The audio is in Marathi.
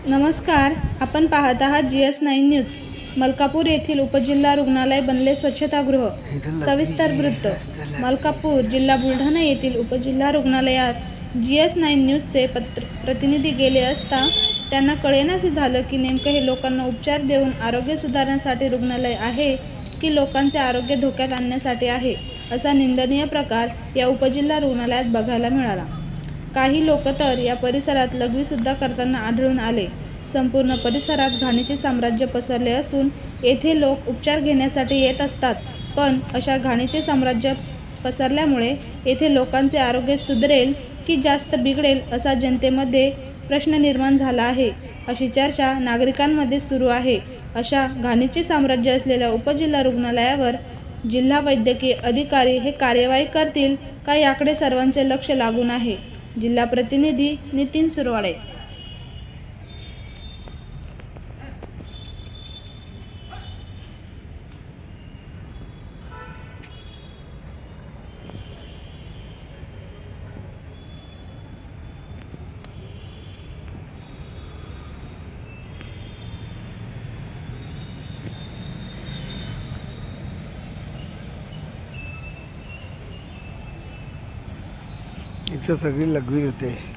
नमस्कार, आपण पाहत आहात GS9 न्यूज। मलकापूर येथील उपजिल्हा रुग्णालय बनले स्वच्छतागृह। सविस्तर वृत्त। मलकापूर जिल्हा बुलढाणा येथील उपजिल्हा रुग्णालयात GS9 न्यूजचे प्रतिनिधी गेले असता त्यांना कळेनासे झालं की नेमकं हे लोकांना उपचार देऊन आरोग्य सुधारण्यासाठी रुग्णालय आहे की लोकांचे आरोग्य धोक्यात आणण्यासाठी आहे, असा निंदनीय प्रकार या उपजिल्हा रुग्णालयात बघायला मिळाला। काही लोक तर या परिसरात लघवी सुद्धा करताना आढळून आले। संपूर्ण परिसरात घाणीचे साम्राज्य पसरले असून येथे लोक उपचार घेण्यासाठी येत असतात, पण अशा घाणीचे साम्राज्य पसरल्यामुळे येथे लोकांचे आरोग्य सुधरेल की जास्त बिघडेल असा जनतेमध्ये प्रश्न निर्माण झाला आहे, अशी चर्चा नागरिकांमध्ये सुरू आहे। अशा घाणीचे साम्राज्य असलेल्या उपजिल्हा रुग्णालयावर जिल्हा वैद्यकीय अधिकारी हे कार्यवाही करतील का याकडे सर्वांचे लक्ष लागून आहे। जिल्हा प्रतिनिधी नितीन सुरवाडे। इथं सगळी लघवी होते।